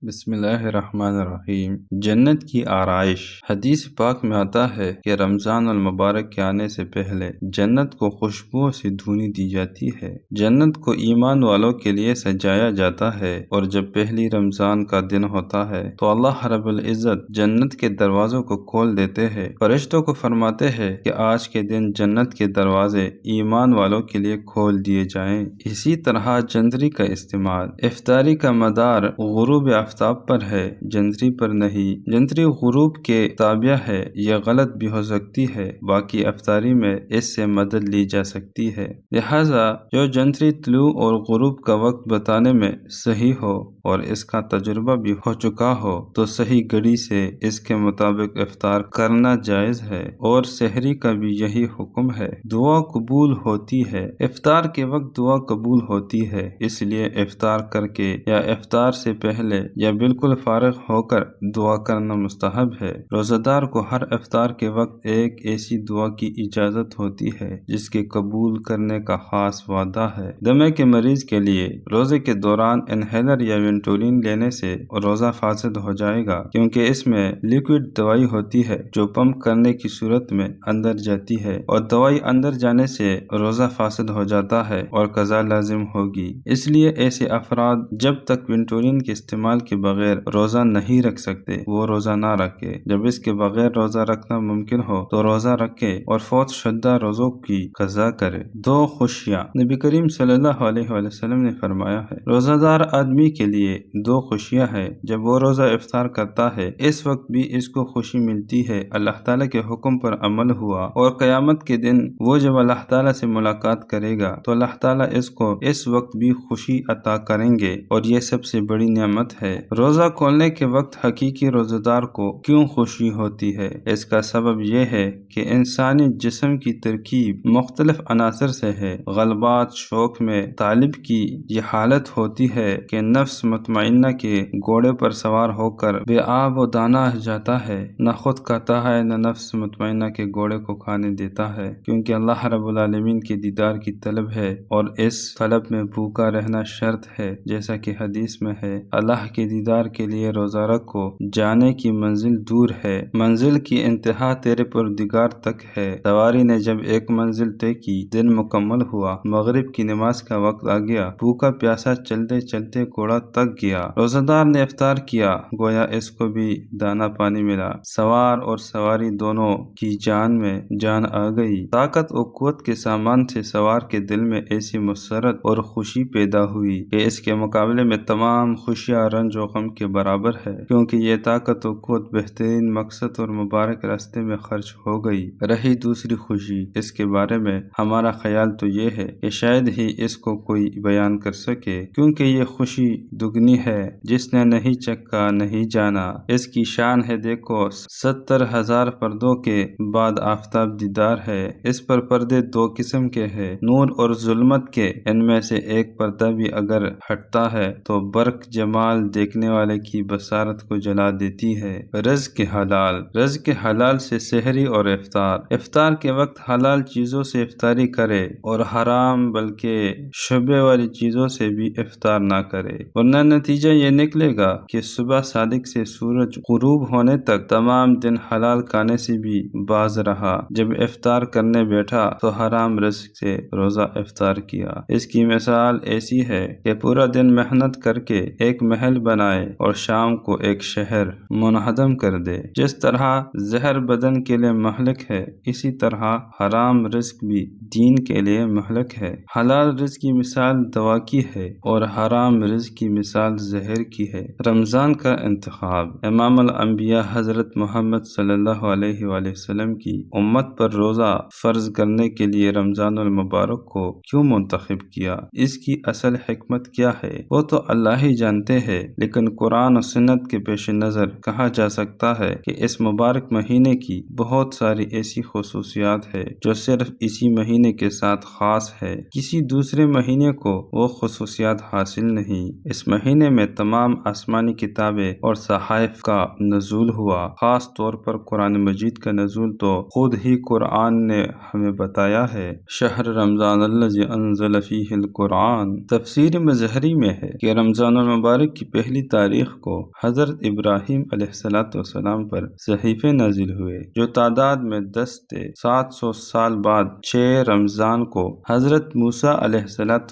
بسم اللہ الرحمن الرحیم۔ جنت کی آرائش۔ حدیث پاک میں آتا ہے کہ رمضان المبارک کے آنے سے پہلے جنت کو خوشبوؤں سے دھونی دی جاتی ہے۔ جنت کو ایمان والوں کے لیے سجایا جاتا ہے، اور جب پہلی رمضان کا دن ہوتا ہے تو اللہ رب العزت جنت کے دروازوں کو کھول دیتے ہیں، فرشتوں کو فرماتے ہیں کہ آج کے دن جنت کے دروازے ایمان والوں کے لیے کھول دیے جائیں۔ اسی طرح جنتری کا استعمال۔ افطاری کا مدار غروب آفتاب پر ہے، جنتری پر نہیں۔ جنتری غروب کے تابع ہے، یہ غلط بھی ہو سکتی ہے، باقی افطاری میں اس سے مدد لی جا سکتی ہے۔ لہذا جو جنتری طلوع اور غروب کا وقت بتانے میں صحیح ہو اور اس کا تجربہ بھی ہو چکا ہو تو صحیح گھڑی سے اس کے مطابق افطار کرنا جائز ہے، اور سحری کا بھی یہی حکم ہے۔ دعا قبول ہوتی ہے۔ افطار کے وقت دعا قبول ہوتی ہے، اس لیے افطار کر کے یا افطار سے پہلے یا بالکل فارغ ہو کر دعا کرنا مستحب ہے۔ روزہ دار کو ہر افطار کے وقت ایک ایسی دعا کی اجازت ہوتی ہے جس کے قبول کرنے کا خاص وعدہ ہے۔ دمے کے مریض کے لیے روزے کے دوران انہیلر یا وینٹولین لینے سے روزہ فاسد ہو جائے گا، کیونکہ اس میں لیکوڈ دوائی ہوتی ہے جو پمپ کرنے کی صورت میں اندر جاتی ہے، اور دوائی اندر جانے سے روزہ فاسد ہو جاتا ہے اور قضا لازم ہوگی۔ اس لیے ایسے افراد جب تک وینٹولین کے استعمال کے بغیر روزہ نہیں رکھ سکتے وہ روزہ نہ رکھے۔ جب اس کے بغیر روزہ رکھنا ممکن ہو تو روزہ رکھے اور فوت شدہ روزوں کی قضا کرے۔ دو خوشیاں۔ نبی کریم صلی اللہ علیہ وسلم نے فرمایا ہے، روزہ دار آدمی کے لیے دو خوشیاں ہیں۔ جب وہ روزہ افطار کرتا ہے اس وقت بھی اس کو خوشی ملتی ہے، اللہ تعالیٰ کے حکم پر عمل ہوا، اور قیامت کے دن وہ جب اللہ تعالیٰ سے ملاقات کرے گا تو اللہ تعالیٰ اس کو اس وقت بھی خوشی عطا کریں گے، اور یہ سب سے بڑی نعمت ہے۔ روزہ کھولنے کے وقت حقیقی روزہ دار کو کیوں خوشی ہوتی ہے؟ اس کا سبب یہ ہے کہ انسانی جسم کی ترکیب مختلف عناصر سے ہے۔ غلبات شوق میں طالب کی یہ حالت ہوتی ہے کہ نفس مطمئنہ کے گھوڑے پر سوار ہو کر بے آب و دانہ جاتا ہے، نہ خود کھاتا ہے نہ نفس مطمئنہ کے گھوڑے کو کھانے دیتا ہے، کیونکہ اللہ رب العالمین کے دیدار کی طلب ہے، اور اس طلب میں بھوکا رہنا شرط ہے، جیسا کہ حدیث میں ہے، اللہ کے دیدار کے لیے روزہ رکھو، جانے کی منزل دور ہے، منزل کی انتہا تیرے پروردگار تک ہے۔ سواری نے جب ایک منزل طے کی، دن مکمل ہوا، مغرب کی نماز کا وقت آ گیا، بھوکا پیاسا چلتے چلتے گھوڑا تک گیا، روزہ دار نے افطار کیا، گویا اس کو بھی دانا پانی ملا، سوار اور سواری دونوں کی جان میں جان آ گئی۔ طاقت و قوت کے سامان سے سوار کے دل میں ایسی مسرت اور خوشی پیدا ہوئی کہ اس کے مقابلے میں تمام خوشیاں رنج و غم کے برابر ہے، کیونکہ یہ طاقت و قوت بہترین مقصد اور مبارک راستے میں خرچ ہو گئی۔ رہی دوسری خوشی، اس کے بارے میں ہمارا خیال تو یہ ہے کہ شاید ہی اس کو کوئی بیان کر سکے، کیونکہ یہ خوشی دگنی ہے۔ جس نے نہیں چکھا نہیں جانا، اس کی شان ہے دیکھو، 70,000 پردوں کے بعد آفتاب دیدار ہے۔ اس پر پردے دو قسم کے ہیں، نور اور ظلمت کے، ان میں سے ایک پردہ بھی اگر ہٹتا ہے تو برق جمال دیکھنے والے کی بصارت کو جلا دیتی ہے۔ رزق حلال۔ رزق حلال سے سحری اور افطار۔ افطار کے وقت حلال چیزوں سے افطاری کرے، اور حرام بلکہ شبہ والی چیزوں سے بھی افطار نہ کرے، ورنہ نتیجہ یہ نکلے گا کہ صبح صادق سے سورج غروب ہونے تک تمام دن حلال کھانے سے بھی باز رہا، جب افطار کرنے بیٹھا تو حرام رزق سے روزہ افطار کیا۔ اس کی مثال ایسی ہے کہ پورا دن محنت کر کے ایک محل بنائے اور شام کو ایک شہر منہدم کر دے۔ جس طرح زہر بدن کے لیے مہلک ہے، اسی طرح حرام رزق بھی دین کے لیے مہلک ہے۔ حلال رزق کی مثال دوا کی ہے اور حرام رزق کی مثال زہر کی ہے۔ رمضان کا انتخاب۔ امام الانبیاء حضرت محمد صلی اللہ علیہ وآلہ وسلم کی امت پر روزہ فرض کرنے کے لیے رمضان المبارک کو کیوں منتخب کیا؟ اس کی اصل حکمت کیا ہے وہ تو اللہ ہی جانتے ہیں، لیکن قرآن و سنت کے پیش نظر کہا جا سکتا ہے کہ اس مبارک مہینے کی بہت ساری ایسی خصوصیات ہے جو صرف اسی مہینے کے ساتھ خاص ہے، کسی دوسرے مہینے کو وہ خصوصیات حاصل نہیں۔ اس مہینے میں تمام آسمانی کتابیں اور صحائف کا نزول ہوا، خاص طور پر قرآن مجید کا نزول تو خود ہی قرآن نے ہمیں بتایا ہے، شہر رمضان الذی انزل فیہ القرآن۔ تفسیر مظہری میں ہے کہ رمضان المبارک کی پہلی پہلی تاریخ کو حضرت ابراہیم علیہ السلام پر صحیفے نازل ہوئے جو تعداد میں 10 تھے۔ 700 سال بعد 6 رمضان کو حضرت موسیٰ علیہ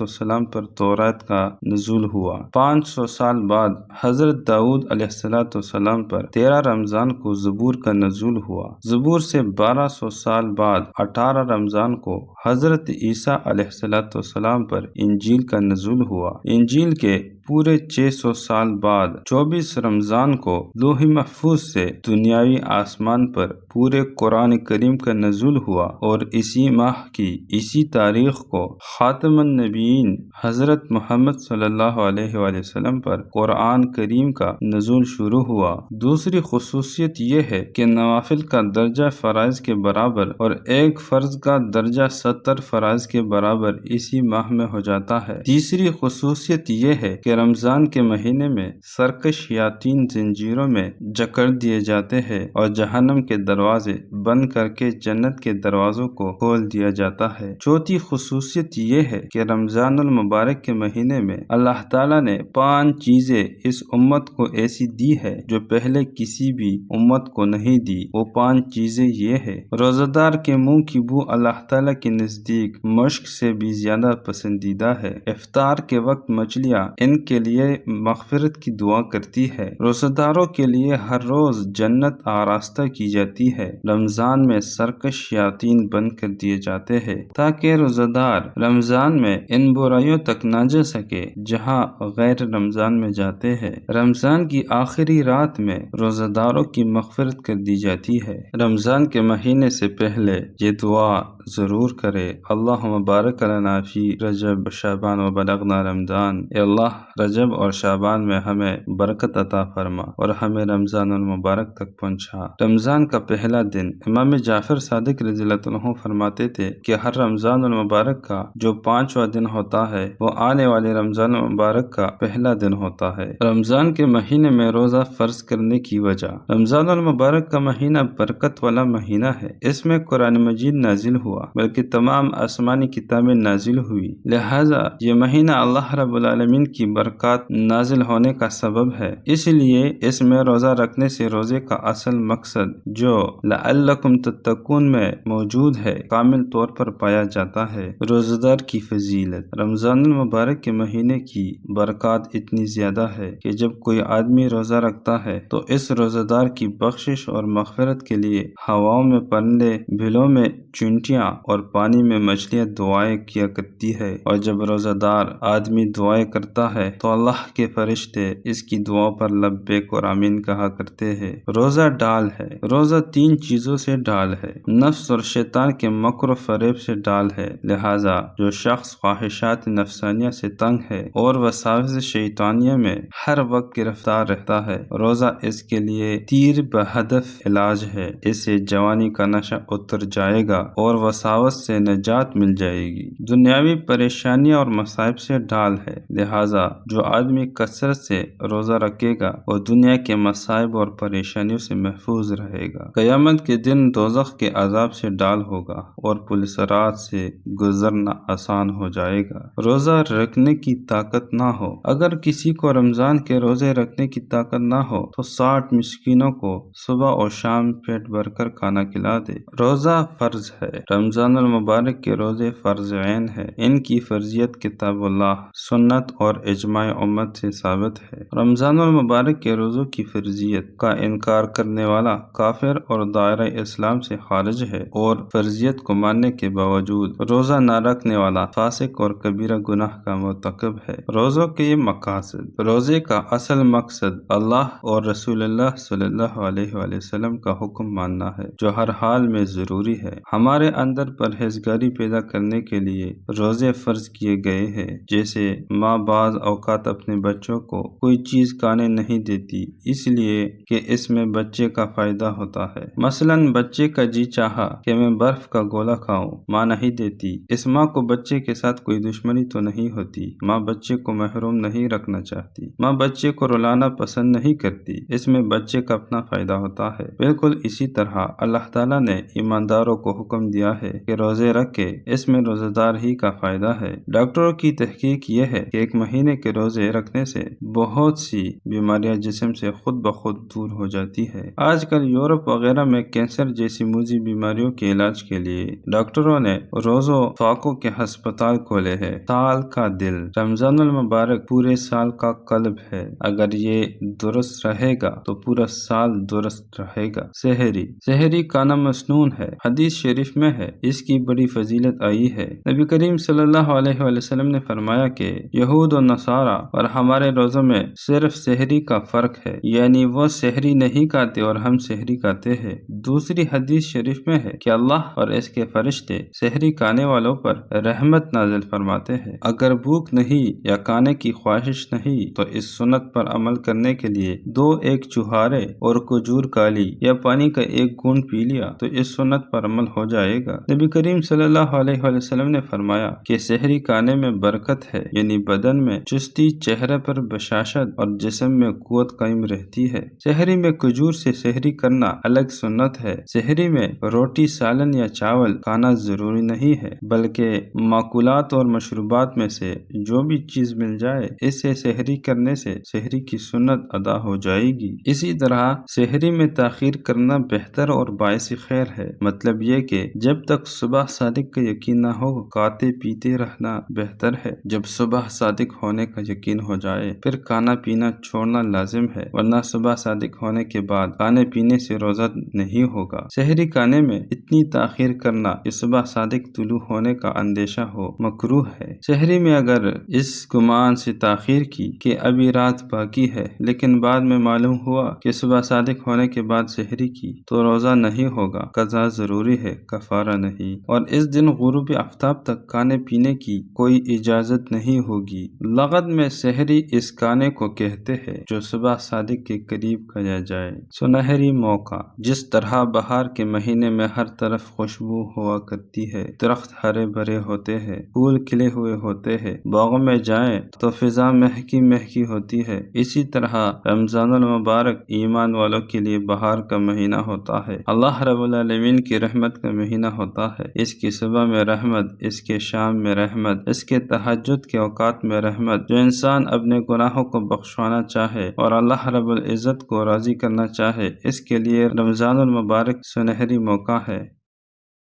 السلام پر تورات کا نزول ہوا۔ 500 سال بعد حضرت داؤد علیہ السلام پر 13 رمضان کو زبور کا نزول ہوا۔ زبور سے 1200 سال بعد 18 رمضان کو حضرت عیسیٰ علیہ السلام پر انجیل کا نزول ہوا۔ انجیل کے پورے 600 سال بعد 24 رمضان کو لوح محفوظ سے دنیاوی آسمان پر پورے قرآن کریم کا نزول ہوا، اور اسی ماہ کی اسی تاریخ کو خاتم النبیین حضرت محمد صلی اللہ علیہ وآلہ وسلم پر قرآن کریم کا نزول شروع ہوا۔ دوسری خصوصیت یہ ہے کہ نوافل کا درجہ فرائض کے برابر اور ایک فرض کا درجہ 70 فرائض کے برابر اسی ماہ میں ہو جاتا ہے۔ تیسری خصوصیت یہ ہے کہ رمضان کے مہینے میں سرکش شیاطین زنجیروں میں جکڑ دیے جاتے ہیں اور جہنم کے دروازے بند کر کے جنت کے دروازوں کو کھول دیا جاتا ہے۔ چوتھی خصوصیت یہ ہے کہ رمضان المبارک کے مہینے میں اللہ تعالیٰ نے 5 چیزیں اس امت کو ایسی دی ہے جو پہلے کسی بھی امت کو نہیں دی۔ وہ 5 چیزیں یہ ہے: روزہ دار کے منہ کی بو اللہ تعالیٰ کے نزدیک مشک سے بھی زیادہ پسندیدہ ہے۔ افطار کے وقت مچھلیاں ان کے لیے مغفرت کی دعا کرتی ہے۔ روزہ داروں کے لیے ہر روز جنت آراستہ کی جاتی ہے۔ رمضان میں سرکش شیاطین بند کر دیے جاتے ہیں تاکہ روزہ دار رمضان میں ان برائیوں تک نہ جا سکے جہاں غیر رمضان میں جاتے ہیں۔ رمضان کی آخری رات میں روزہ داروں کی مغفرت کر دی جاتی ہے۔ رمضان کے مہینے سے پہلے یہ دعا ضرور کرے: اللہم بارک لنا فی رجب شعبان و بلغنا رمضان۔ اے اللہ، رجب اور شعبان میں ہمیں برکت عطا فرما اور ہمیں رمضان المبارک تک پہنچا۔ رمضان کا پہلا دن امام جعفر صادق رضی اللہ عنہ فرماتے تھے کہ ہر رمضان المبارک کا جو 5واں دن ہوتا ہے وہ آنے والے رمضان المبارک کا پہلا دن ہوتا ہے۔ رمضان کے مہینے میں روزہ فرض کرنے کی وجہ: رمضان المبارک کا مہینہ برکت والا مہینہ ہے۔ اس میں قرآن مجید نازل ہوا بلکہ تمام آسمانی کتابیں نازل ہوئی، لہذا یہ مہینہ اللہ رب العالمین کی برکات نازل ہونے کا سبب ہے۔ اس لیے اس میں روزہ رکھنے سے روزے کا اصل مقصد جو لعلکم تتقون میں موجود ہے کامل طور پر پایا جاتا ہے۔ روزہ دار کی فضیلت: رمضان المبارک کے مہینے کی برکات اتنی زیادہ ہے کہ جب کوئی آدمی روزہ رکھتا ہے تو اس روزہ دار کی بخشش اور مغفرت کے لیے ہواؤں میں پرندے، بلوں میں چونٹیاں اور پانی میں مچھلیاں دعائیں کیا کرتی ہے، اور جب روزہ دار آدمی دعائیں کرتا ہے تو اللہ کے فرشتے اس کی دعا پر لبیک اور آمین کہا کرتے ہیں۔ روزہ ڈال ہے: روزہ 3 چیزوں سے ڈال ہے: نفس اور شیطان کے مکر و فریب سے ڈال ہے، لہذا جو شخص خواہشات نفسانیہ سے تنگ ہے اور وساوس شیطانیہ میں ہر وقت گرفتار رہتا ہے، روزہ اس کے لیے تیر بہدف علاج ہے۔ اس سے جوانی کا نشہ اتر جائے گا اور وساوس سے نجات مل جائے گی۔ دنیاوی پریشانیاں اور مصائب سے ڈال ہے، لہذا جو آدمی کثرت سے روزہ رکھے گا وہ دنیا کے مصائب اور پریشانیوں سے محفوظ رہے گا۔ قیامت کے دن دوزخ کے عذاب سے ڈال ہوگا اور پل صراط سے گزرنا آسان ہو جائے گا۔ روزہ رکھنے کی طاقت نہ ہو: اگر کسی کو رمضان کے روزے رکھنے کی طاقت نہ ہو تو 60 مسکینوں کو صبح اور شام پیٹ بھر کر کھانا کھلا دے۔ روزہ فرض ہے: رمضان المبارک کے روزے فرض عین ہے۔ ان کی فرضیت کتاب اللہ، سنت اور اجماع امت سے ثابت ہے۔ رمضان المبارک کے روزوں کی فرضیت کا انکار کرنے والا کافر اور دائرہ اسلام سے خارج ہے، اور فرضیت کو ماننے کے باوجود روزہ نہ رکھنے والا فاسق اور کبیرہ گناہ کا مرتکب ہے۔ روزوں کے مقاصد: روزے کا اصل مقصد اللہ اور رسول اللہ صلی اللہ علیہ وآلہ وسلم کا حکم ماننا ہے جو ہر حال میں ضروری ہے۔ ہمارے اندر پرہیزگاری پیدا کرنے کے لیے روزے فرض کیے گئے ہیں، جیسے ماں بعض اوقات اپنے بچوں کو کوئی چیز کھانے نہیں دیتی اس لیے کہ اس میں بچے کا فائدہ ہوتا ہے۔ مثلاً بچے کا جی چاہا کہ میں برف کا گولا کھاؤں، ماں نہیں دیتی۔ اس ماں کو بچے کے ساتھ کوئی دشمنی تو نہیں ہوتی، ماں بچے کو محروم نہیں رکھنا چاہتی، ماں بچے کو رلانا پسند نہیں کرتی، اس میں بچے کا اپنا فائدہ ہوتا ہے۔ بالکل اسی طرح اللہ تعالیٰ نے ایمانداروں کو حکم دیا ہے کہ روزے رکھے، اس میں روزہ دار ہی کا فائدہ ہے۔ ڈاکٹروں کی تحقیق یہ ہے کہ ایک مہینے کے کے روزے رکھنے سے بہت سی بیماریاں جسم سے خود بخود دور ہو جاتی ہے۔ آج کل یورپ وغیرہ میں کینسر جیسی موذی بیماریوں کے علاج کے لیے ڈاکٹروں نے روزوں فاقوں کے ہسپتال کھولے ہیں۔ سال کا دل، رمضان المبارک پورے سال کا قلب ہے۔ اگر یہ درست رہے گا تو پورا سال درست رہے گا۔ سحری کھانا مسنون ہے، حدیث شریف میں ہے، اس کی بڑی فضیلت آئی ہے۔ نبی کریم صلی اللہ علیہ وسلم نے فرمایا کہ یہود و نصارہ اور ہمارے روزوں میں صرف سحری کا فرق ہے، یعنی وہ سحری نہیں کھاتے اور ہم سحری کھاتے ہیں۔ دوسری حدیث شریف میں ہے کہ اللہ اور اس کے فرشتے سحری کھانے والوں پر رحمت نازل فرماتے ہیں۔ اگر بھوک نہیں یا کھانے کی خواہش نہیں تو اس سنت پر عمل کرنے کے لیے 2 چوہارے اور کھجور کھا لی یا پانی کا 1 گھونٹ پی لیا تو اس سنت پر عمل ہو جائے گا۔ نبی کریم صلی اللہ علیہ وسلم نے فرمایا کہ سحری کھانے میں برکت ہے، یعنی بدن میں چستی، چہرے پر بشاشت اور جسم میں قوت قائم رہتی ہے۔ سحری میں کھجور سے سحری کرنا الگ سنت ہے۔ سحری میں روٹی، سالن یا چاول کھانا ضروری نہیں ہے، بلکہ ماکولات اور مشروبات میں سے جو بھی چیز مل جائے اس سے سحری کرنے سے سحری کی سنت ادا ہو جائے گی۔ اسی طرح سحری میں تاخیر کرنا بہتر اور باعث خیر ہے، مطلب یہ کہ جب تک صبح صادق کا یقین نہ ہو کھاتے پیتے رہنا بہتر ہے۔ جب صبح صادق ہونے کا یقین ہو جائے پھر کھانا پینا چھوڑنا لازم ہے، ورنہ صبح صادق ہونے کے بعد کھانے پینے سے روزہ نہیں ہوگا۔ سحری کھانے میں اتنی تاخیر کرنا کہ صبح صادق طلوع ہونے کا اندیشہ ہو مکروہ ہے۔ سحری میں اگر اس گمان سے تاخیر کی کہ ابھی رات باقی ہے لیکن بعد میں معلوم ہوا کہ صبح صادق ہونے کے بعد سحری کی تو روزہ نہیں ہوگا، قضا ضروری ہے، کفارہ نہیں۔ اور اس دن غروب آفتاب تک کھانے پینے کی کوئی اجازت نہیں ہوگی۔ لغت میں سحری اس کھانے کو کہتے ہیں جو صبح صادق کے قریب کھایا جائے۔ سنہری موقع، جس طرح بہار کے مہینے میں ہر طرف خوشبو ہوا کرتی ہے، درخت ہرے بھرے ہوتے ہیں، پھول کھلے ہوئے ہوتے ہیں، باغوں میں جائیں تو فضا مہکی مہکی ہوتی ہے، اسی طرح رمضان المبارک ایمان والوں کے لیے بہار کا مہینہ ہوتا ہے، اللہ رب العالمین کی رحمت کا مہینہ ہوتا ہے۔ اس کی صبح میں رحمت، اس کے شام میں رحمت، اس کے تہجد کے اوقات میں رحمت۔ جو انسان اپنے گناہوں کو بخشوانا چاہے اور اللہ رب العزت کو راضی کرنا چاہے اس کے لیے رمضان المبارک سنہری موقع ہے۔